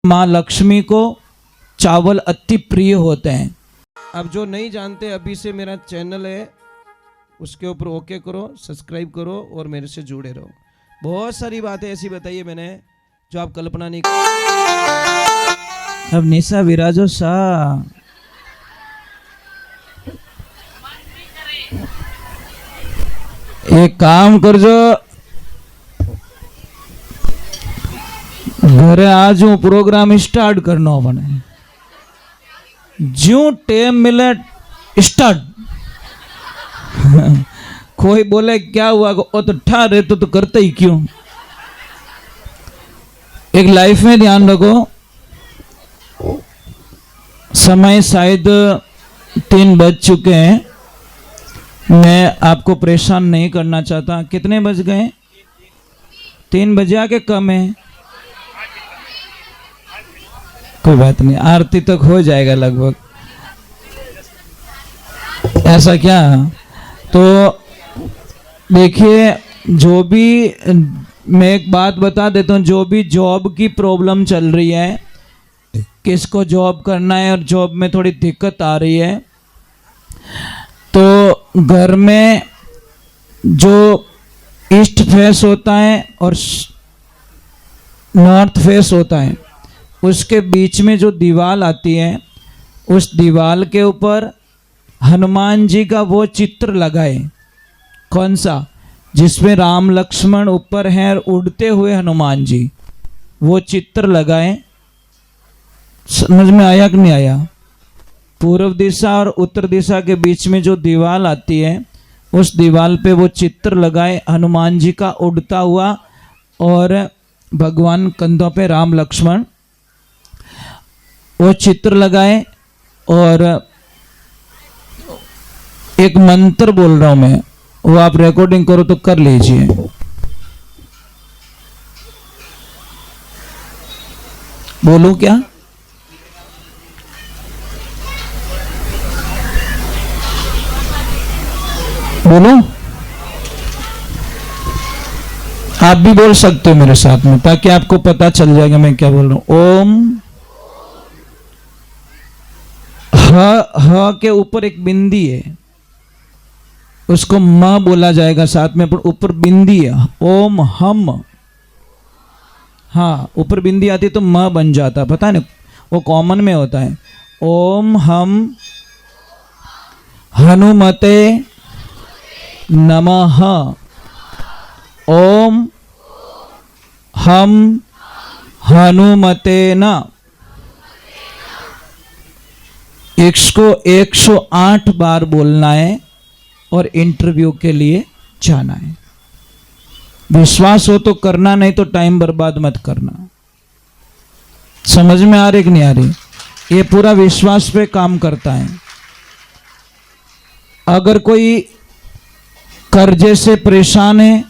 माँ लक्ष्मी को चावल अति प्रिय होते हैं। अब जो नहीं जानते, अभी से मेरा चैनल है उसके ऊपर ओके करो, सब्सक्राइब करो और मेरे से जुड़े रहो। बहुत सारी बातें ऐसी बताई है मैंने जो आप कल्पना नहीं। अब निशा विराजो सा एक काम करजो, घरे आज हूँ प्रोग्राम स्टार्ट करना बने, जो टाइम मिले स्टार्ट। कोई बोले क्या हुआ, ओ तो ठा रहे तो करते ही क्यों। एक लाइफ में ध्यान रखो, समय शायद 3 बज चुके हैं, मैं आपको परेशान नहीं करना चाहता। कितने बज गए? 3 बजे के कम है, कोई बात नहीं, आरती तक हो जाएगा लगभग। ऐसा क्या? तो देखिए, जो भी मैं एक बात बता देता हूँ, जो भी जॉब की प्रॉब्लम चल रही है, किसको जॉब करना है और जॉब में थोड़ी दिक्कत आ रही है, तो घर में जो ईस्ट फेस होता है और नॉर्थ फेस होता है, उसके बीच में जो दीवार आती है, उस दीवार के ऊपर हनुमान जी का वो चित्र लगाए। कौन सा? जिसमें राम लक्ष्मण ऊपर हैं और उड़ते हुए हनुमान जी, वो चित्र लगाए। समझ में आया कि नहीं आया? पूर्व दिशा और उत्तर दिशा के बीच में जो दीवार आती है, उस दीवार पे वो चित्र लगाए हनुमान जी का उड़ता हुआ, और भगवान कंधों पे राम लक्ष्मण, वो चित्र लगाए। और एक मंत्र बोल रहा हूं मैं, वो आप रिकॉर्डिंग करो तो कर लीजिए। बोलो क्या? बोलो, आप भी बोल सकते हो मेरे साथ में, ताकि आपको पता चल जाएगा मैं क्या बोल रहा हूं। ओम, ह के ऊपर एक बिंदी है, उसको म बोला जाएगा साथ में, पर ऊपर बिंदी है। ओम हम, हाँ, ऊपर बिंदी आती तो म बन जाता, पता है ना, वो कॉमन में होता है। ओम हम हनुमते नमः। ओम हम हनुमते न। इसको 108 बार बोलना है और इंटरव्यू के लिए जाना है। विश्वास हो तो करना, नहीं तो टाइम बर्बाद मत करना। समझ में आ रही कि नहीं आ रही? ये पूरा विश्वास पे काम करता है। अगर कोई कर्जे से परेशान है,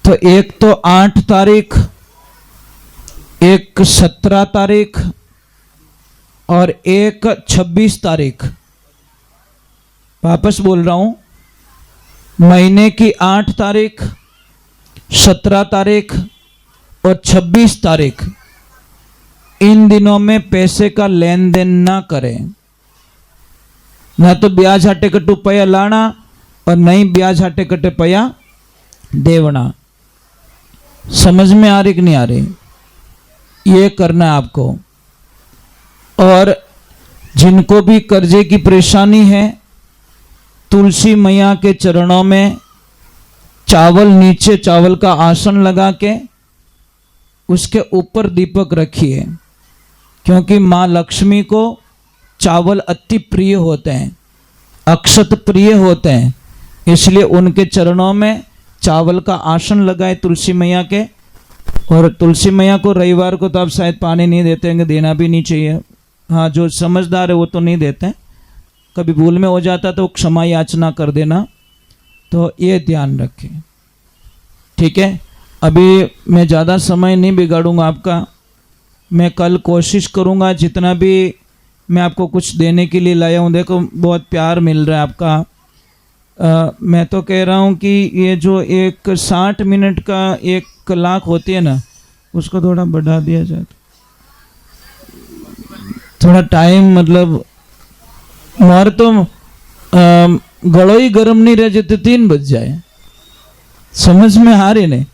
तो एक तो 8 तारीख, एक 17 तारीख और एक 26 तारीख, वापस बोल रहा हूं, महीने की 8 तारीख, 17 तारीख और 26 तारीख, इन दिनों में पैसे का लेन देन ना करें। ना तो ब्याज हटे कटू पया लाना और नहीं ब्याज हटे कटे पया देवना। समझ में आ रही कि नहीं आ रही? ये करना है आपको। और जिनको भी कर्जे की परेशानी है, तुलसी मैया के चरणों में चावल, नीचे चावल का आसन लगा के उसके ऊपर दीपक रखिए, क्योंकि माँ लक्ष्मी को चावल अति प्रिय होते हैं, अक्षत प्रिय होते हैं, इसलिए उनके चरणों में चावल का आसन लगाए तुलसी मैया के। और तुलसी मैया को रविवार को तो आप शायद पानी नहीं देते हैं, देना भी नहीं चाहिए। हाँ, जो समझदार है वो तो नहीं देते, कभी भूल में हो जाता तो क्षमा याचना कर देना। तो ये ध्यान रखें, ठीक है? अभी मैं ज़्यादा समय नहीं बिगाड़ूंगा आपका। मैं कल कोशिश करूंगा, जितना भी मैं आपको कुछ देने के लिए लाया हूँ, देखो बहुत प्यार मिल रहा है आपका। मैं तो कह रहा हूँ कि ये जो एक 60 मिनट का 1 लाख होती है ना, उसको थोड़ा बढ़ा दिया जाए। थोड़ा टाइम मतलब मार तो गलो ही गर्म नहीं रह जाते 3 बज जाए, समझ में आ रही नहीं।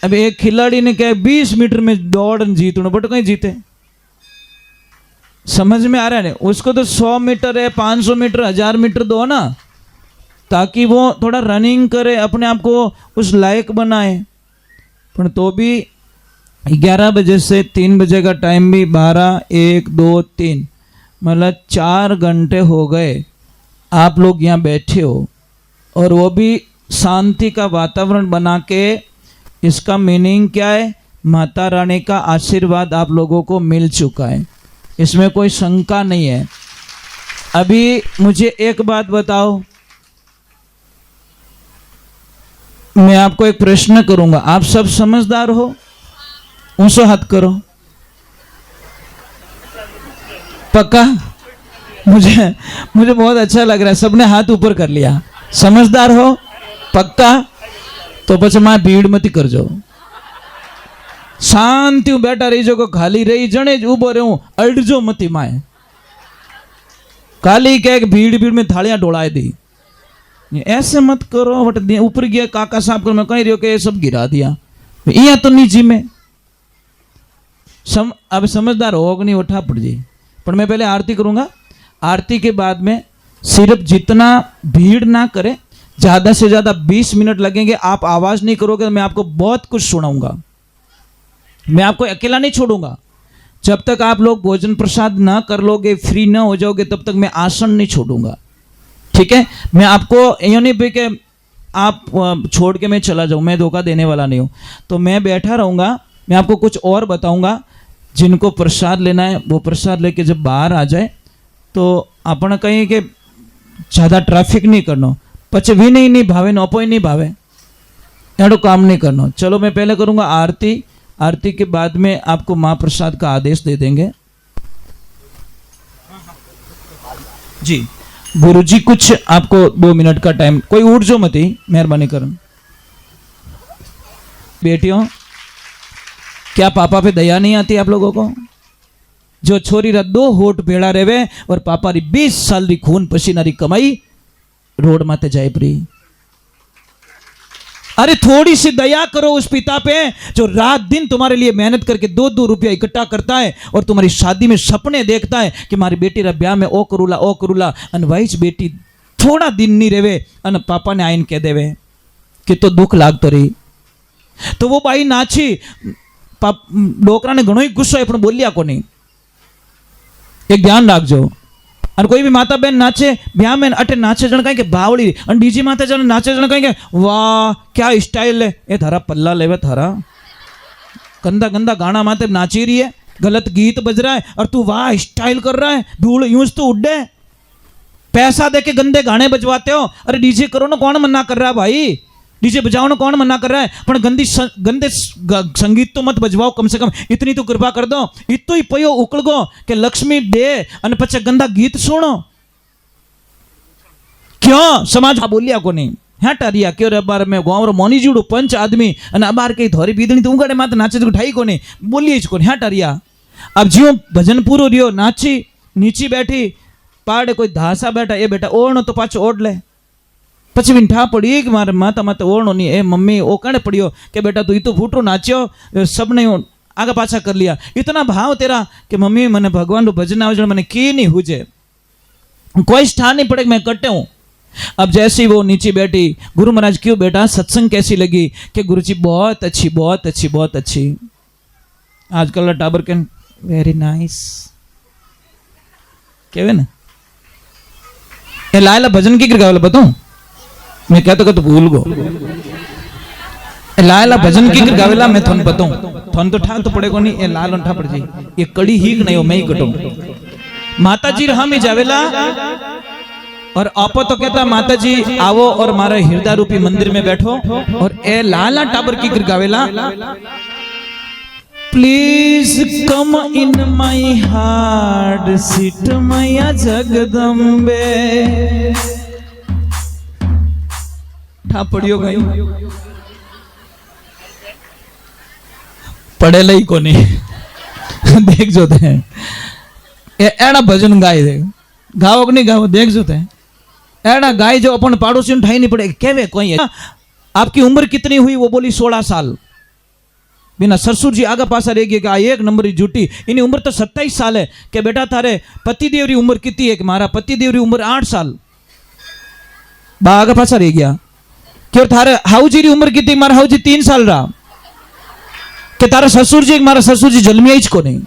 अब एक खिलाड़ी ने क्या 20 मीटर में दौड़ जीतना, बट कहीं जीते, समझ में आ रहा है नहीं। उसको तो 100 मीटर है, 500 मीटर, 1000 मीटर दो ना, ताकि वो थोड़ा रनिंग करे, अपने आप को उस लायक बनाए। पर तो भी 11 बजे से 3 बजे का टाइम भी 12, 1, 2, 3 मतलब 4 घंटे हो गए आप लोग यहाँ बैठे हो, और वो भी शांति का वातावरण बना के। इसका मीनिंग क्या है? माता रानी का आशीर्वाद आप लोगों को मिल चुका है, इसमें कोई शंका नहीं है। अभी मुझे एक बात बताओ, मैं आपको एक प्रश्न करूंगा, आप सब समझदार हो? ऊंचो हाथ करो। पक्का? मुझे बहुत अच्छा लग रहा है, सबने हाथ ऊपर कर लिया। समझदार हो? पक्का? तो પછી માં ભીડ મતી કરજો, શાંતિ બેઠા રહી જો, ખાલી રહી જણે જ ઉભો રહું, અડજો મતી માય, खाली क्या भीड़ में थालियां डोलाए दी। ऐसे मत करो, बट ऊपर गया काका साहब को मैं कह रही हूँ कि ये सब गिरा दिया, यहाँ तो नीचे में अब समझदार होग नहीं उठा पड़ जी। पर मैं पहले आरती करूंगा, आरती के बाद में सिर्फ जितना भीड़ ना करे, ज्यादा से ज्यादा 20 मिनट लगेंगे। आप आवाज नहीं करोगे, मैं आपको बहुत कुछ सुनाऊंगा, मैं आपको अकेला नहीं छोड़ूंगा। जब तक आप लोग भोजन प्रसाद ना कर लोगे, फ्री ना हो जाओगे, तब तक मैं आसन नहीं छोड़ूंगा, ठीक है? मैं आपको ये नहीं भी कि आप छोड़ के मैं चला जाऊं, मैं धोखा देने वाला नहीं हूं। तो मैं बैठा रहूंगा, मैं आपको कुछ और बताऊंगा। जिनको प्रसाद लेना है वो प्रसाद लेके जब बाहर आ जाए तो अपन कहीं कि ज़्यादा ट्रैफिक नहीं करना, पचे भी नहीं भावे न अपोई नहीं भावे, एडो काम नहीं करना। चलो मैं पहले करूंगा आरती, आरती के बाद में आपको महाप्रसाद का आदेश दे देंगे। जी गुरुजी कुछ आपको 2 मिनट का टाइम, कोई उठ जो मत, मेहरबानी कर। बेटियों, क्या पापा पे दया नहीं आती आप लोगों को? जो छोरी रा 2 होठ भेड़ा रेवे और पापा री 20 साल री खून पसीना री कमाई रोड माते जाए परी। अरे थोड़ी सी दया करो उस पिता पे जो रात दिन तुम्हारे लिए मेहनत करके 2-2 रुपया इकट्ठा करता है और तुम्हारी शादी में सपने देखता है कि मारी बेटी रा ब्याह में ओ करूला अन वाइज बेटी थोड़ा दिन नहीं रेवे अन पापा ने आइन कह देवे कि तो दुख लागतो रही। तो वो बाई नाची, डोकरा ने घणो ही गुस्सो पण बोलिया को नहीं। एक ध्यान राखजो, और कोई भी माता बहन नाचे ब्याह में अटे नाचे जन कहीं के बावड़ी और डीजे माता जन नाचे जन कहीं के वाह क्या स्टाइल है, ये थारा पल्ला लेवे, थारा गंदा गंदा गाना माते नाची रही है, गलत गीत बज रहा है और तू वाह स्टाइल कर रहा है, धूल यूं तो उड़े, पैसा दे के गंदे गाने बजवाते हो। अरे डीजे करो ना, कौन मना कर रहा है भाई? डीजे बजाओ ना, कौन मना कर रहा है? पर गंदे संगीत तो मत बजवाओ, कम से कम इतनी तो कृपा कर दो। इतो ही पयो उकलगो के लक्ष्मी दे अने पछे गंदा गीत सुनो। क्यों समाज बोलिया को नहीं हाँ टारिया क्यों रे बार में गाँव मोनी जीवड़ो पंच आदमी अने बार कई धोरी बीदनी तो उगाड़े माते नाचे तो ठाई को नहीं बोलिए को हाँ टारिया। अब जियो भजन पूरो रियो, नाची नीची बैठी, पाड़े कोई धासा बैठा, ये बेटा ओढ़ तो पाछो ओढ़ ले, पछी भी ठा पड़ी कि मारे माता माता ओढ़ो नहीं, ए मम्मी ओ कणे पड़ियो कि बेटा तू तो फूटो नाच्यो, सब ने आगे पाछा कर लिया। इतना भाव तेरा कि मम्मी मने भगवान रो भजन आवजे, मने की नहीं हुजे, कोई स्थान नहीं पड़े मैं कटे हूँ। अब जैसी वो नीचे बैठी, गुरु महाराज क्यों बेटा सत्संग कैसी लगी? कि गुरुजी बहुत अच्छी बहुत अच्छी बहुत अच्छी। आजकल टाबर के वेरी नाइस कहवे ना, ये लायला भजन की गावेला बताऊं मैं कहता तो भूल गो, लायला भजन की गावेला मैं थोन बताऊं, थोन तो ठा तो पड़ेगा नहीं, ये लाल ठा पड़ जाए, ये कड़ी ही नहीं हो मैं ही कटूं। माता जी हम ही जावेला और आपो तो कहता माता जी आओ और मारे हृदय रूपी मंदिर में बैठो, और ए लाला टाबर की गावेला please come in my heart seat मैया जगदम्बे। ठा पड़ियो गई पढ़े लई को नहीं देख जो थे एड़ा भजन गाय दे गाओ कि नहीं गाओ देख जो थे एड़ा गाय जो अपन पड़ोसी ने ठाई नहीं पड़े केवे कोई है आपकी उम्र कितनी हुई वो बोली 16 साल बिना ससुर जी आगा पासा रह गए कि एक नंबर झूठी इनी उम्र तो 27 साल है कि बेटा थारे पतिदेव री उम्र कितनी है कि मारा पतिदेव री उम्र 8 साल बा आगा पासा रह गया क्यों थारे हाउजी री उम्र कितनी मारा हाउजी 3 साल रहा कि तारा ससुर जी मारा ससुर जी जन्मिया ही को नहीं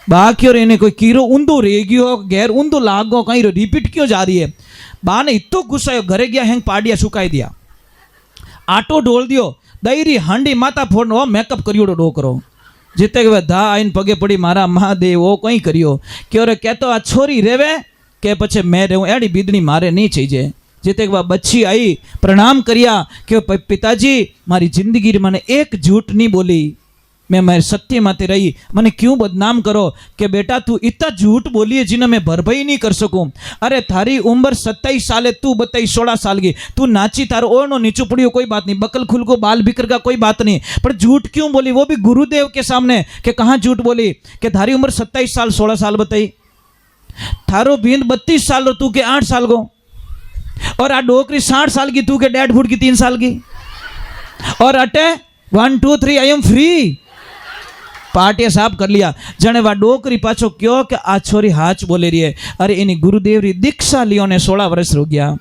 बाकी और इन्हें कोई कीरो ऊंधो रह गयो गैर ऊंधो लागो कहीं रिपीट क्यों जा रही है बा ने इतो गुस्सा घरे गया हैंग पाडिया सुकाई दिया आटो ढोल दियो दईरी हांडी माता फोड़नो मेकअप करियो डोकरो जीते के धा आईन पगे पड़ी मारा महादेव वो कहीं करियो क्यों रे कहतो आ छोरी रेवे के पछे मैं रहूं एड़ी बीदनी मारे नहीं चाहिए जीते के बच्ची आई प्रणाम करिया कि पिताजी मारी जिंदगी मैंने एक झूठ नहीं बोली मैं सत्य माते रही मैंने क्यों बदनाम करो कि बेटा तू इतना झूठ बोली है जिन्हें मैं भरपाई नहीं कर सकूं अरे थारी उम्र 27 साल है तू बताई 16 साल की तू नाची तारो ओढ़ो नीचू पड़ियो कोई बात नहीं बकल खुल को बाल बिखर का कोई बात नहीं पर झूठ क्यों बोली वो भी गुरुदेव के सामने कि कहाँ झूठ बोली कि थारी उम्र 27 साल 16 साल बताई थारो बींद 32 साल रो तू के 8 साल को और आ डोकरी 60 साल की तू के 1.5 फुट की 3 साल की और अटे 1 2 3 आई एम फ्री पार्टिया साफ कर लिया जने वा डोकरी पाछो क्यों कि आ छोरी हाच बोले रही है अरे इनी गुरुदेव री दीक्षा लियो ने 16 वर्ष हो गया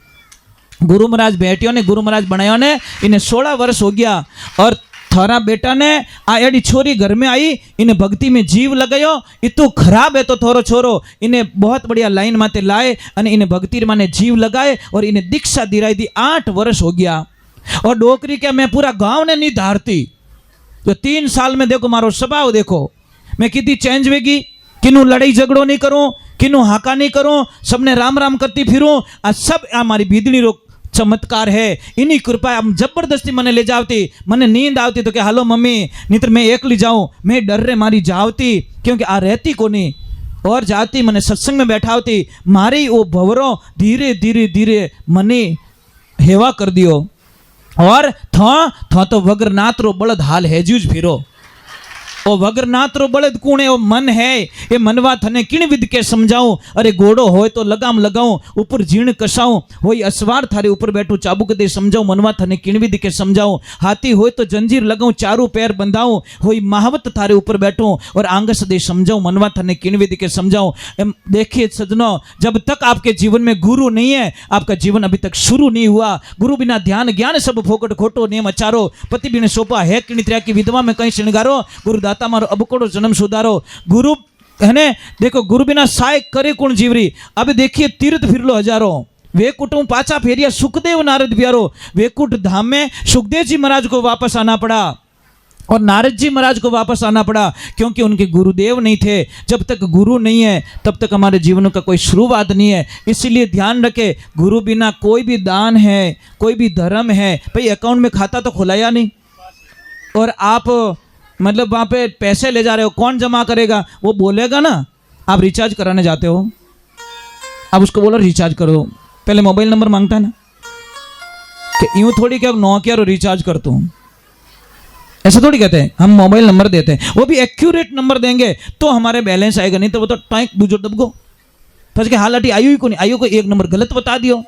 गुरु महाराज बैठियो ने गुरु महाराज बनायो ने इन्हें 16 वर्ष हो गया और थारा बेटा ने आ एडी छोरी घर में आई इन्हें भक्ति में जीव लगायो इतो खराब है तो थोरो छोरो इन्हें बहुत बढ़िया लाइन माते लाए अने इन्हें भक्ति माने जीव लगाए और इन्हें दीक्षा दिलाई दी 8 वर्ष हो गया और डोकरी के मैं पूरा गांव ने नहीं धारती तो 3 साल में देखो मारो स्वभाव देखो मैं कितनी चेंज वेगी किनू लड़ाई झगड़ो नहीं करूं किनू हाका नहीं करूं सबने राम राम करती फिरूं आ सब हमारी बीदनी रो चमत्कार है इन्हीं कृपा हम जबरदस्ती मने ले जावती मने नींद आवती तो क्या हालो मम्मी नहीं तो मैं एकली जाऊं मैं डर रे मारी जावती क्योंकि आ रहती को नहीं और जाती मने सत्संग में बैठावती मारी वो भवरो धीरे धीरे धीरे मने हेवा कर दियो और था तो वग्रनाथ रो बलद हाल है जूझ फिरो ओ वग्रनाथ रो बलद कूण है ओ मन है ये मनवा थने किण विद के समझाऊं अरे घोड़ो होय तो लगाम लगाऊं ऊपर जीण कसाऊं होय असवार थारे ऊपर बैठो चाबुक दे समझाऊं मनवा थने किण विद के समझाऊं हाथी होय तो जंजीर लगाऊं चारों पैर बंधाऊं होय महावत थारे ऊपर बैठो और आंगस दे समझाऊं मनवा थने किण विद के समझाऊं देखिए सजनों जब तक आपके जीवन में गुरु नहीं है आपका जीवन अभी तक शुरू नहीं हुआ गुरु बिना ध्यान ज्ञान सब फोकट खोटो नेम अचारो पति बिन सोपा है किणी त्र्या की विधवा में कहीं श्रृंगारो गुरु मारो अबकोड़ो जन्म सुधारो गुरु है ने देखो गुरु बिना सहाय करे कौन जीवरी अब देखिए तीर्थ फिर लो हजारों वे कुटुंब पाचा फेरिया सुखदेव नारद प्यारो वेकुट धाम में सुखदेव जी महाराज को वापस आना पड़ा और नारद जी महाराज को वापस आना पड़ा क्योंकि उनके गुरुदेव नहीं थे जब तक गुरु नहीं है तब तक हमारे जीवन का कोई शुरुआत नहीं है इसीलिए ध्यान रखे गुरु बिना कोई भी दान है कोई भी धर्म है भाई अकाउंट में खाता तो खुलाया नहीं और आप मतलब वहाँ पे पैसे ले जा रहे हो कौन जमा करेगा वो बोलेगा ना आप रिचार्ज कराने जाते हो आप उसको बोलो रिचार्ज करो पहले मोबाइल नंबर मांगता है ना कि यूं थोड़ी क्या नोकिया रो रिचार्ज करता हूँ ऐसा थोड़ी कहते हैं हम मोबाइल नंबर देते हैं वो भी एक्यूरेट नंबर देंगे तो हमारे बैलेंस आएगा नहीं तो वो तो टाइम दूजो दबगो फंस के हालांकि आयु ही को नहीं आयु को एक नंबर गलत बता दियो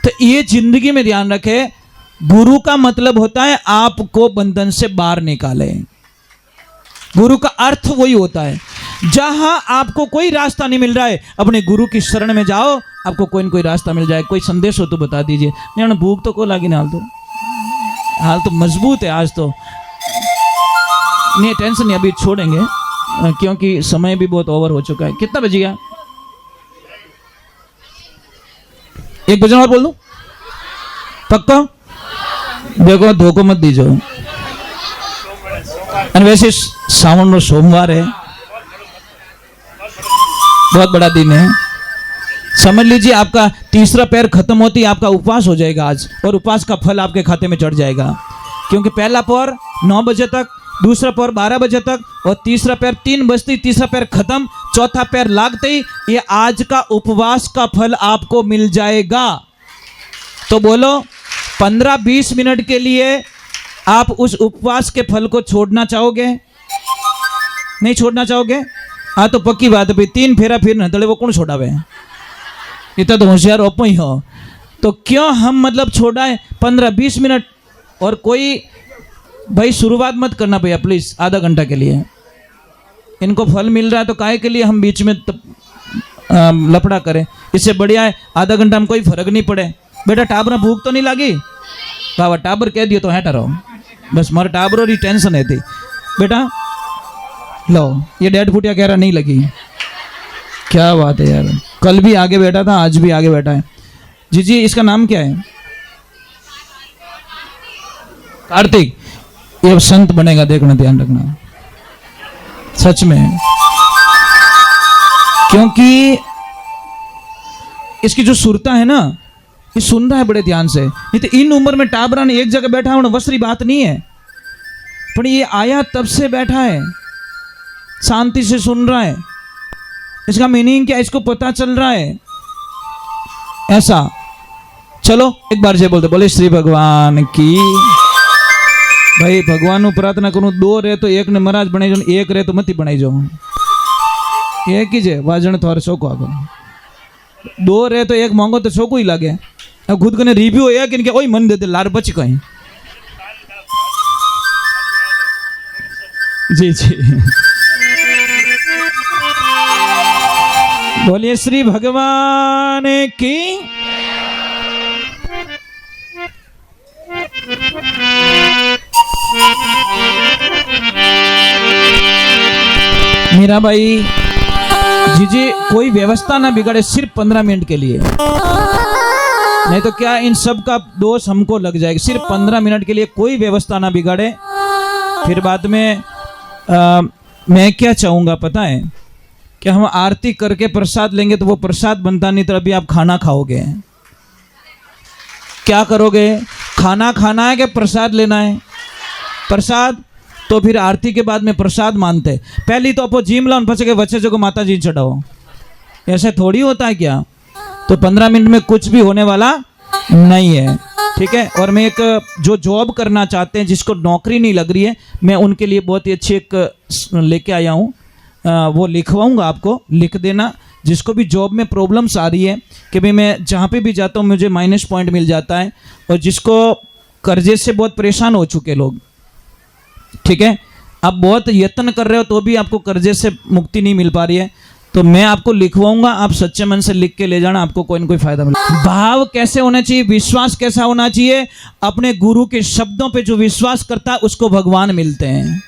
तो ये जिंदगी में ध्यान रखे गुरु का मतलब होता है आपको बंधन से बाहर निकाले गुरु का अर्थ वही होता है जहां आपको कोई रास्ता नहीं मिल रहा है अपने गुरु की शरण में जाओ आपको कोई न कोई रास्ता मिल जाए कोई संदेश हो तो बता दीजिए नहीं भूख तो को लगी ना हाल तो मजबूत है आज तो नहीं टेंशन नहीं अभी छोड़ेंगे क्योंकि समय भी बहुत ओवर हो चुका है कितना बज गया 1 बजे और बोल दूं पक्का देखो धोखो मत दीजो वैसे सावन रो सोमवार है बहुत बड़ा दिन है समझ लीजिए आपका तीसरा पैर खत्म होती आपका उपवास हो जाएगा आज और उपवास का फल आपके खाते में चढ़ जाएगा क्योंकि पहला पैर 9 बजे तक दूसरा पैर 12 बजे तक और तीसरा पैर 3 बजते तीसरा पैर खत्म चौथा पैर लागते ही ये आज का उपवास का फल आपको मिल जाएगा तो बोलो 15-20 मिनट के लिए आप उस उपवास के फल को छोड़ना चाहोगे नहीं छोड़ना चाहोगे? हाँ तो पक्की बात है भाई, 3 फेरा फिर न तले वो कौन छोड़ावे? इतना तो होशियार ओपो ही हो। तो क्यों हम मतलब छोड़ाए 15-20 मिनट? और कोई भाई शुरुआत मत करना भैया प्लीज, आधा घंटा के लिए। इनको फल मिल रहा है तो काहे के लिए हम बीच में लफड़ा करें? इससे बढ़िया है आधा घंटा में कोई फर्क नहीं पड़े। बेटा टाबर भूख तो नहीं लगी? बाबा टाबर कह दियो तो है टरो, बस मारे टाबरों की टेंशन है थी। बेटा लो ये 1.5 फुटिया कह रहा नहीं लगी। क्या बात है यार, कल भी आगे बैठा था आज भी आगे बैठा है। जी जी इसका नाम क्या है? कार्तिक। ये अब संत बनेगा, देखना ध्यान रखना सच में, क्योंकि इसकी जो सुरता है ना ये सुन रहा है बड़े ध्यान से। नहीं तो इन उम्र में टाबरा ने एक जगह बैठा होना वसरी बात नहीं है, पर ये आया तब से बैठा है, शांति से सुन रहा है। इसका मीनिंग क्या इसको पता चल रहा है ऐसा। चलो एक बार जय बोलते, बोले श्री भगवान की। भाई भगवान नु प्रार्थना करूं, 2 रहे तो 1 ने महाराज बनाई जो, 1 रहे तो मती बनाई जो। एक ही जे वाजन थोड़े शौक आगो, 2 रहे तो 1 मांगो तो शौक ही लागे। अब खुद कने रिव्यू है कि ओई मन दे दे लार बच कहीं। जी जी बोलिए श्री भगवान की। मीरा भाई जी जी कोई व्यवस्था ना बिगड़े सिर्फ 15 मिनट के लिए, नहीं तो क्या इन सब का दोष हमको लग जाएगा। सिर्फ 15 मिनट के लिए कोई व्यवस्था ना बिगाड़े। फिर बाद में मैं क्या चाहूँगा पता है कि हम आरती करके प्रसाद लेंगे तो वो प्रसाद बनता नहीं, तो अभी आप खाना खाओगे। क्या करोगे? खाना खाना है कि प्रसाद लेना है? प्रसाद। तो फिर आरती के बाद में प्रसाद मानते, पहली तो अपो जिम लाओ पचे के बच्चे जो को माता जी चढ़ाओ, ऐसे थोड़ी होता है क्या? तो 15 मिनट में कुछ भी होने वाला नहीं है, ठीक है। और मैं एक जो जॉब करना चाहते हैं जिसको नौकरी नहीं लग रही है, मैं उनके लिए बहुत ही अच्छी एक लेके आया हूँ, वो लिखवाऊँगा आपको, लिख देना। जिसको भी जॉब में प्रॉब्लम्स आ रही है कि भाई मैं जहाँ पे भी जाता हूँ मुझे माइनस पॉइंट मिल जाता है, और जिसको कर्जे से बहुत परेशान हो चुके लोग, ठीक है, आप बहुत यत्न कर रहे हो तो भी आपको कर्जे से मुक्ति नहीं मिल पा रही है, तो मैं आपको लिखवाऊंगा, आप सच्चे मन से लिख के ले जाना, आपको कोई ना कोई फायदा मिलेगा। भाव कैसे होना चाहिए, विश्वास कैसा होना चाहिए? अपने गुरु के शब्दों पे जो विश्वास करता है उसको भगवान मिलते हैं,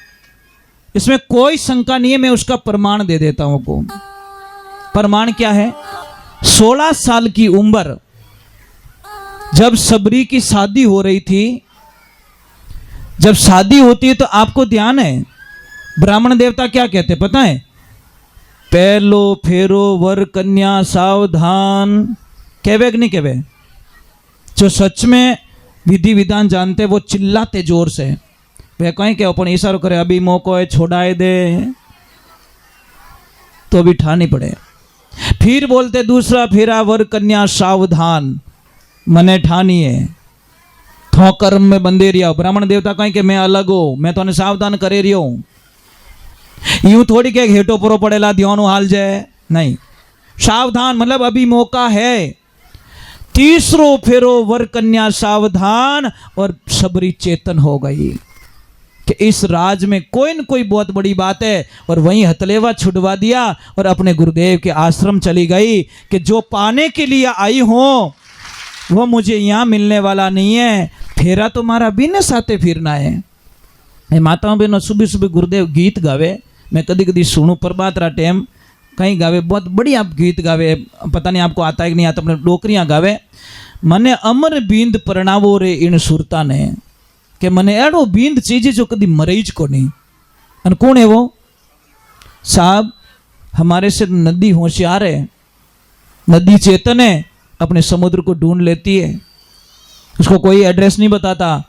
इसमें कोई शंका नहीं है। मैं उसका प्रमाण दे देता हूं आपको। प्रमाण क्या है? 16 साल की उम्र जब सबरी की शादी हो रही थी, जब शादी होती है तो आपको ध्यान है ब्राह्मण देवता क्या कहते हैं पता है? पहलो फेरो वर कन्या सावधान, कहवे कि नहीं कहवे? जो सच में विधि विधान जानते वो चिल्लाते जोर से, वे कहीं क्या अपन इशारो करे अभी मौको है छोड़ाए दे, तो भी ठानी पड़े। फिर बोलते दूसरा फेरा वर कन्या सावधान, मने ठानी है थो कर्म में बंधे रिया। ब्राह्मण देवता कहीं के मैं अलग हो, मैं तो सावधान करे रियो हूं। यूं थोड़ी के हेटो परो पड़ेला ध्यान हाल जाए, नहीं, सावधान मतलब अभी मौका है। तीसरो फेरो वर कन्या सावधान, और सबरी चेतन हो गई कि इस राज में कोई न कोई बहुत बड़ी बात है, और वहीं हथलेवा छुड़वा दिया और अपने गुरुदेव के आश्रम चली गई कि जो पाने के लिए आई हो वो मुझे यहाँ मिलने वाला नहीं है, फेरा तो मारा बिना साथे फिरना है। माताओं बहनों सुबह सुबह गुरुदेव गीत गावे, मैं कभी कभी सुनूं, प्रभात रा टाइम कहीं गावे, बहुत बढ़िया गीत गावे, पता नहीं आपको आता है कि नहीं आता, अपने डोकरियाँ गावे। मने अमर बींद परणावो रे इन सुरता ने, कि मने एड़ो बींद चीज जो कभी मरीज को नहीं। और कौन है वो? साहब हमारे से नदी होशियार है, नदी चेतन है, अपने समुद्र को ढूंढ लेती है, उसको कोई एड्रेस नहीं बताता,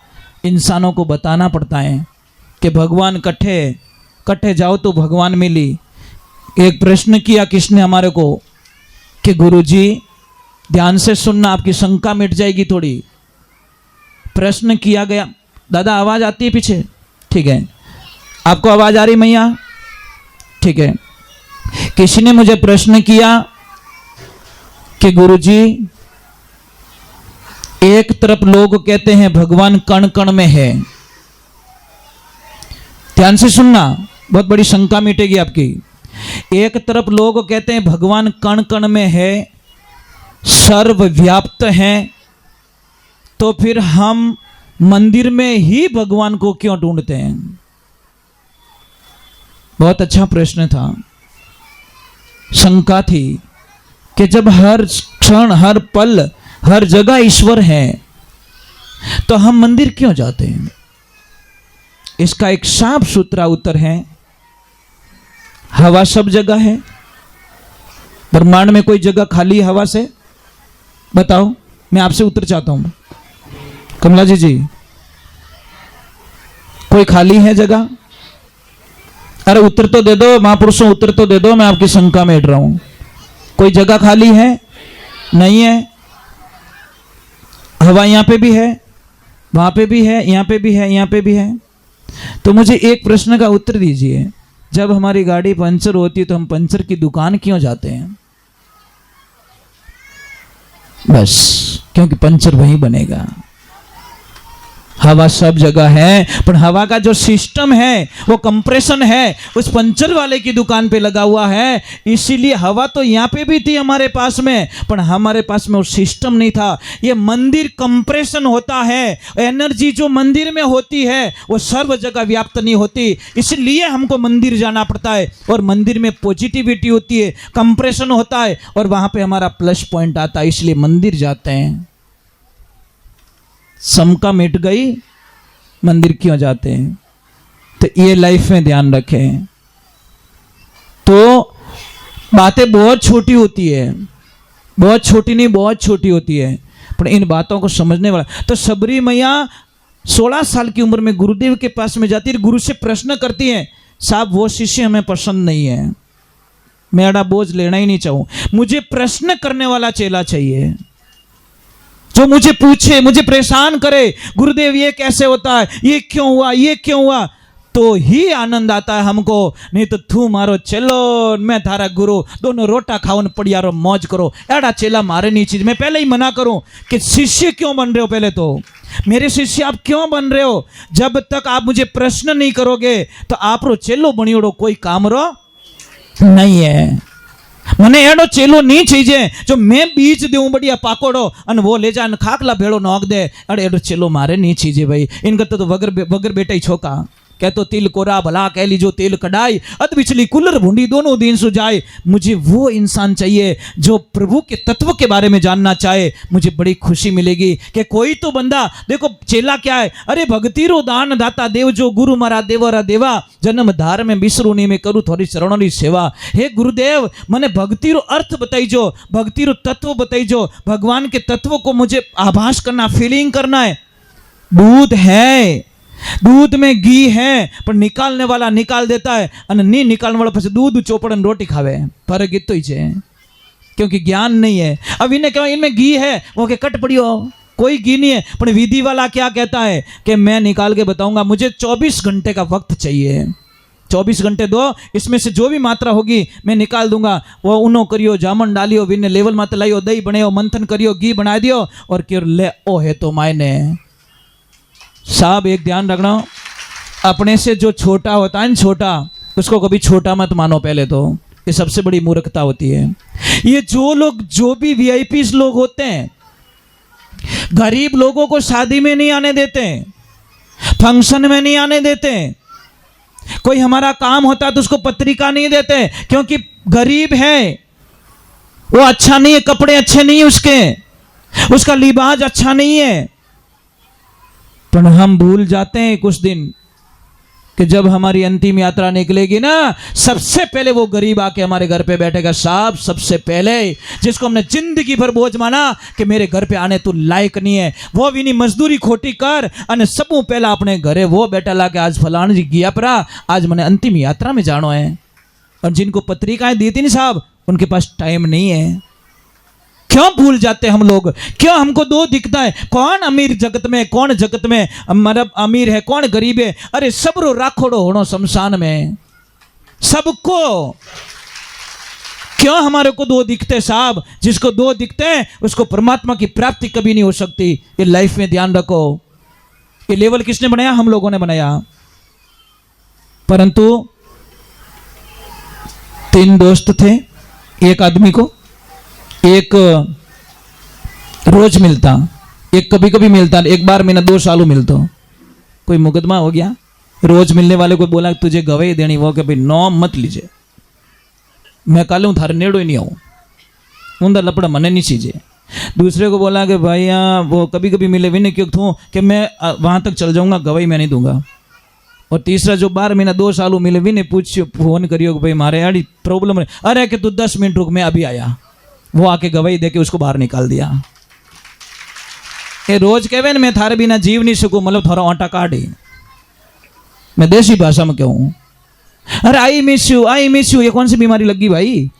इंसानों को बताना पड़ता है कि भगवान कट्ठे कट्ठे जाओ तो भगवान मिली। एक प्रश्न किया किसने हमारे को कि गुरुजी ध्यान से सुनना, आपकी शंका मिट जाएगी थोड़ी। प्रश्न किया गया, दादा आवाज आती है पीछे? ठीक है, आपको आवाज आ रही मैया? ठीक है। किसी ने मुझे प्रश्न किया कि गुरुजी, एक तरफ लोग कहते हैं भगवान कण कण में है। ध्यान से सुनना, बहुत बड़ी शंका मिटेगी आपकी। एक तरफ लोग कहते हैं भगवान कण कण में है, सर्वव्याप्त है, तो फिर हम मंदिर में ही भगवान को क्यों ढूंढते हैं? बहुत अच्छा प्रश्न था। शंका थी कि जब हर क्षण, हर पल, हर जगह ईश्वर है, तो हम मंदिर क्यों जाते हैं? इसका एक साफ सुथरा उत्तर है, हवा सब जगह है। ब्रह्मांड में कोई जगह खाली है हवा से? बताओ, मैं आपसे उत्तर चाहता हूं। कमला जी, कोई खाली है जगह? अरे उत्तर तो दे दो महापुरुषों, उत्तर तो दे दो, मैं आपकी शंका में रहा हूं। कोई जगह खाली है? नहीं है। हवा यहां पे भी है, वहां पे भी है, यहां पे भी है, यहां पे भी है। तो मुझे एक प्रश्न का उत्तर दीजिए, जब हमारी गाड़ी पंचर होती है तो हम पंचर की दुकान क्यों जाते हैं? बस क्योंकि पंचर वहीं बनेगा। हवा सब जगह है, पर हवा का जो सिस्टम है वो कंप्रेशन है, उस पंचर वाले की दुकान पे लगा हुआ है। इसीलिए हवा तो यहाँ पे भी थी हमारे पास में, पर हमारे पास में वो सिस्टम नहीं था। ये मंदिर कंप्रेशन होता है, एनर्जी जो मंदिर में होती है वो सर्व जगह व्याप्त नहीं होती, इसलिए हमको मंदिर जाना पड़ता है। और मंदिर में पॉजिटिविटी होती है, कंप्रेशन होता है, और वहां पे हमारा प्लस पॉइंट आता है, इसलिए मंदिर जाते हैं। शंका मिट गई, मंदिर क्यों जाते हैं? तो ये लाइफ में ध्यान रखें। तो बातें बहुत छोटी होती है, बहुत छोटी नहीं, बहुत छोटी होती है, पर इन बातों को समझने वाला। तो सबरी मैया 16 साल की उम्र में गुरुदेव के पास में जाती है, गुरु से प्रश्न करती है, साहब वो शिष्य हमें पसंद नहीं है, मैं अड़ा बोझ लेना ही नहीं चाहूं, मुझे प्रश्न करने वाला चेला चाहिए, जो मुझे पूछे, मुझे परेशान करे, गुरुदेव ये कैसे होता है, ये क्यों हुआ, ये क्यों हुआ, तो ही आनंद आता है हमको। नहीं तो तू मारो चलो, मैं थारा गुरु, दोनों रोटा खाओ, पड़ियारो मौज करो, एड़ा चेला मारे नहीं चीज। मैं पहले ही मना करूं कि शिष्य क्यों बन रहे हो, पहले तो मेरे शिष्य आप क्यों बन रहे हो? जब तक आप मुझे प्रश्न नहीं करोगे तो आप रो चेलो बनियोड़ो कोई काम रो नहीं है। मने एडो चेलो नहीं चाहिए जो मैं बीज दूं बढ़िया पाकोड़ो अन वो ले जा खाकला भेड़ो नोक दे। अरे एडो चेलो मारे नहीं चाहिए भाई, इनका तो वगर बेटा ही छोका कह तो तिल कोरा भला कह लीजो तेल कढ़ाई, अध बिचली कुलर भूंडी दोनों दिन सुझाए। मुझे वो इंसान चाहिए जो प्रभु के तत्व के बारे में जानना चाहे। मुझे बड़ी खुशी मिलेगी कि कोई तो बंदा, देखो चेला क्या है, अरे भक्ति रो दान दाता देव जो गुरु मारा देवरा देवा, जन्म धार में बिसरू नहीं मैं करूँ थोड़ी चरणों की सेवा। हे गुरुदेव मने भक्ति रो अर्थ बताइजो, भक्ति रो तत्व बताइजो, भगवान के तत्व को मुझे आभास करना, फीलिंग करना है। दूध है, दूध में घी है, पर निकालने वाला निकाल देता है, और नहीं निकालने वाला फिर दूध चोपड़न रोटी खावे। फर्क इतो ही है, क्योंकि ज्ञान नहीं है। अब इन्हें क्या, इनमें घी है, वो के कट पड़ी हो, कोई घी नहीं है। पर विधि वाला क्या कहता है कि मैं निकाल के बताऊंगा, मुझे 24 घंटे का वक्त चाहिए, 24 घंटे दो, इसमें से जो भी मात्रा होगी मैं निकाल दूंगा। वो उनो करियो, जामन डालियो, विने लेवल मात्रा लाइयो, दही बनायो, मंथन करियो, घी बना दियो, और क्यों ले ओ है तो मायने। साहब एक ध्यान रखना, अपने से जो छोटा होता है ना, छोटा, उसको कभी छोटा मत मानो पहले तो, ये सबसे बड़ी मूर्खता होती है। ये जो लोग, जो भी वीआईपी लोग होते हैं, गरीब लोगों को शादी में नहीं आने देते, फंक्शन में नहीं आने देते, कोई हमारा काम होता है तो उसको पत्रिका नहीं देते, क्योंकि गरीब है, वो अच्छा नहीं है, कपड़े अच्छे नहीं है उसके, उसका लिबास अच्छा नहीं है। पर हम भूल जाते हैं कुछ दिन कि जब हमारी अंतिम यात्रा निकलेगी ना, सबसे पहले वो गरीब आके हमारे घर पे बैठेगा। साहब सबसे पहले जिसको हमने जिंदगी भर बोझ माना कि मेरे घर पे आने तू लायक नहीं है, वो भी नहीं मजदूरी खोटी कर, अने सबू पहला अपने घरे वो बैठा ला के आज फलान जी गया परा, आज मैंने अंतिम यात्रा में जानो है। और जिनको पत्रिकाएं दी थी ना साहब, उनके पास टाइम नहीं है। क्यों भूल जाते हम लोग, क्यों हमको दो दिखता है, कौन अमीर जगत में, कौन जगत में मतलब अमीर है, कौन गरीब है। अरे सबरो राखोड़ो होनो शमशान में, सबको। क्यों हमारे को दो दिखते साहब? जिसको दो दिखते हैं उसको परमात्मा की प्राप्ति कभी नहीं हो सकती। ये लाइफ में ध्यान रखो। ये लेवल किसने बनाया? हम लोगों ने बनाया। परंतु 3 दोस्त थे। एक आदमी को एक रोज मिलता, एक कभी कभी मिलता, एक बार महीना 2 सालों मिलता। कोई मुकदमा हो गया, रोज मिलने वाले को बोला तुझे गवाही देनी, वो कि भाई नो मत लीजिए, मैं कल हूँ थारे नेड़ो ही नहीं आऊँ, उनका लपड़ा मने नहीं चीजे। दूसरे को बोला कि भाई यहाँ वो कभी कभी मिले भी नहीं क्यों थूँ कि मैं वहाँ तक चल जाऊँगा, गवाही मैं नहीं दूंगा। और तीसरा जो 12 महीना 2 सालों मिले भी नहीं, पूछियो फोन करियो कि भाई मारे यार प्रॉब्लम है, अरे कि तू 10 मिनट रुक मैं अभी आया। वो आके गवाही दे के उसको बाहर निकाल दिया। ये रोज कहे मैं थारे बिना जीव नहीं सकूं, मतलब थोड़ा आटा काट ही, मैं देसी भाषा में कहूँ अरे आई मिस यू, ये कौन सी बीमारी लगी भाई?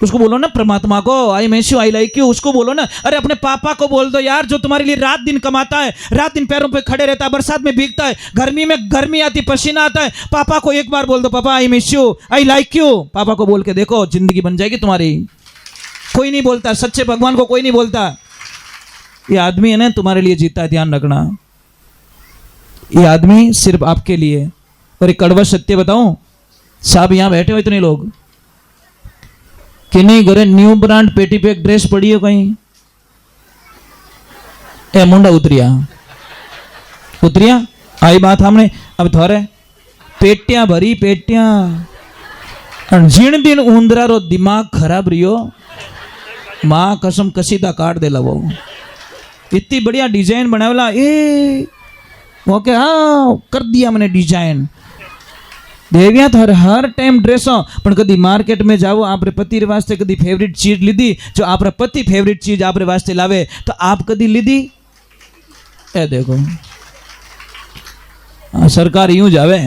उसको बोलो ना परमात्मा को I miss you, I like you, उसको बोलो ना। अरे अपने पापा को बोल दो यार, जो तुम्हारे लिए रात दिन कमाता है, रात दिन पैरों पे खड़े रहता है, बरसात में भीगता है, गर्मी में गर्मी आती पसीना आता है। पापा को एक बार बोल दो पापा I miss you, I like you. पापा को बोल के देखो, जिंदगी बन जाएगी तुम्हारी। कोई नहीं बोलता, सच्चे भगवान को कोई नहीं बोलता। ये आदमी है ना तुम्हारे लिए जीता है, ध्यान रखना। ये आदमी सिर्फ आपके लिए। और एक कड़वा सत्य बताऊं साहब, यहां बैठे हो इतने लोग कि नहीं घरे न्यू ब्रांड पेटी पे एक ड्रेस पड़ी हो कहीं? ए मुंडा उतरिया आई बात हमने। अब थोड़े पेटियां भरी पेटियां, जिन दिन ऊंदरा रो दिमाग खराब रियो, मां कसम कसीदा काट दे वो। इतनी बढ़िया डिजाइन बनावेला, ए वो क्या कर दिया मैंने डिजाइन। देविया तो हर टाइम ड्रेसों पण कदी मार्केट में जाओ आपरे पति वास्ते कदी फेवरेट चीज लीधी, जो आपरा पति फेवरेट चीज आपरे वास्ते लावे तो आप कदी लीधी? ए देखो सरकार यूं जावे।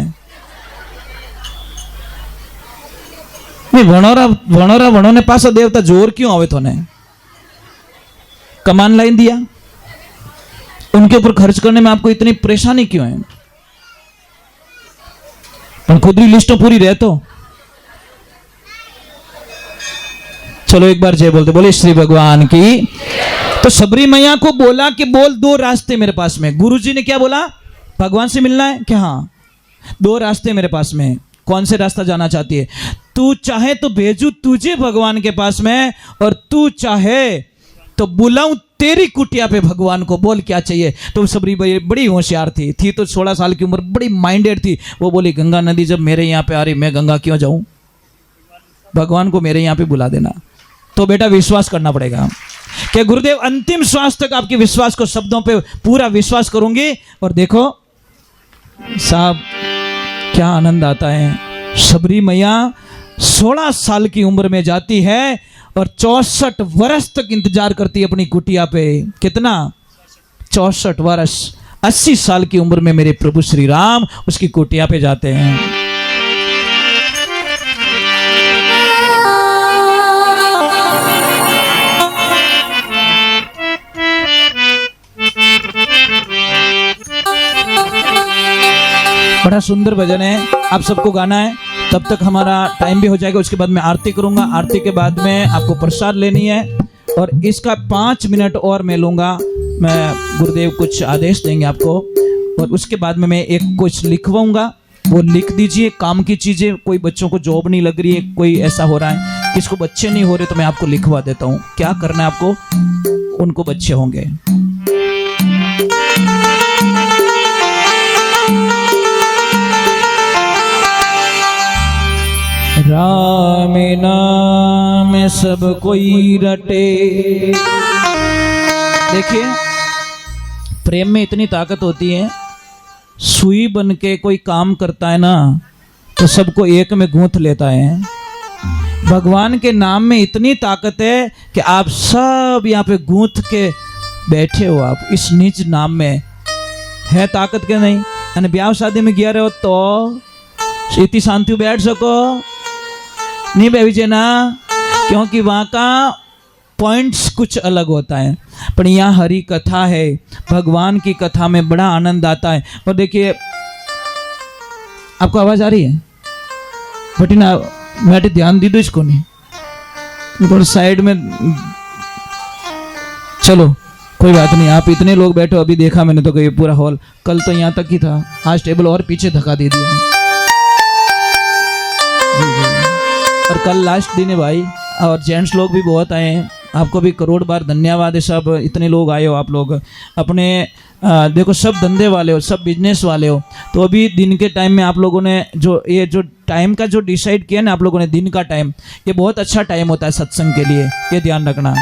नहीं वणोरा ने पासा देवता जोर क्यों आवे? तो ने कमान लाइन दिया, उनके ऊपर खर्च करने में आपको इतनी परेशानी क्यों है? खुदरी लिस्टों पूरी रहे तो चलो एक बार जय बोलते, बोले श्री भगवान की। तो सबरी मैया को बोला कि बोल 2 रास्ते मेरे पास में। गुरुजी ने क्या बोला? भगवान से मिलना है क्या? हाँ 2 रास्ते मेरे पास में। कौन से रास्ता जाना चाहती है? तू चाहे तो भेजू तुझे भगवान के पास में, और तू चाहे तो बुलाऊं तेरी कुटिया पे भगवान को, बोल क्या चाहिए? तो सबरी बड़ी होशियार थी तो 16 साल की उम्र, बड़ी माइंडेड थी। वो बोली गंगा नदी जब मेरे यहाँ पे आ रही, मैं गंगा क्यों जाऊं? भगवान को मेरे यहाँ पे बुला देना। तो बेटा विश्वास करना पड़ेगा कि गुरुदेव अंतिम श्वास तक आपके विश्वास को, शब्दों पे पूरा विश्वास करूंगी। और देखो साहब क्या आनंद आता है। सबरी मैया 16 साल की उम्र में जाती है और 64 वर्ष तक इंतजार करती है अपनी कुटिया पे। कितना? 64 वर्ष। 80 साल की उम्र में मेरे प्रभु श्री राम उसकी कुटिया पे जाते हैं। बड़ा सुंदर भजन है, आप सबको गाना है। तब तक हमारा टाइम भी हो जाएगा, उसके बाद मैं आरती करूंगा। आरती के बाद में आपको प्रसाद लेनी है और इसका 5 मिनट और मैं लूंगा। मैं गुरुदेव कुछ आदेश देंगे आपको और उसके बाद में मैं एक कुछ लिखवाऊंगा, वो लिख दीजिए। काम की चीजें, कोई बच्चों को जॉब नहीं लग रही है, कोई ऐसा हो रहा है किसको बच्चे नहीं हो रहे, तो मैं आपको लिखवा देता हूँ। क्या करना है आपको? उनको बच्चे होंगे। राम नाम सब कोई रटे। देखिए प्रेम में इतनी ताकत होती है, सुई बन के कोई काम करता है ना तो सबको एक में गूंथ लेता है। भगवान के नाम में इतनी ताकत है कि आप सब यहाँ पे गूंथ के बैठे हो। आप इस निज नाम में है ताकत के नहीं? यानी ब्याह शादी में गया रहे हो तो इतनी शांति बैठ सको नहीं बेबीजे ना, क्योंकि वहाँ का पॉइंट्स कुछ अलग होता है। पर यहाँ हरि कथा है, भगवान की कथा में बड़ा आनंद आता है। और देखिए आपको आवाज आ रही है? बट ना मैं ध्यान दी दो इसको नहीं, थोड़ा साइड में। चलो कोई बात नहीं, आप इतने लोग बैठो, अभी देखा मैंने तो कि ये पूरा हॉल, कल तो यहाँ तक ही था, आज टेबल और पीछे धक्का दे दिया। जी जी। और कल लास्ट दिन है भाई, और जेंट्स लोग भी बहुत आए हैं, आपको भी करोड़ बार धन्यवाद है सब, इतने लोग आए हो आप लोग अपने देखो सब धंधे वाले हो, सब बिजनेस वाले हो, तो अभी दिन के टाइम में आप लोगों ने जो ये जो टाइम का जो डिसाइड किया ना आप लोगों ने, दिन का टाइम, ये बहुत अच्छा टाइम होता है सत्संग के लिए, ये ध्यान रखना।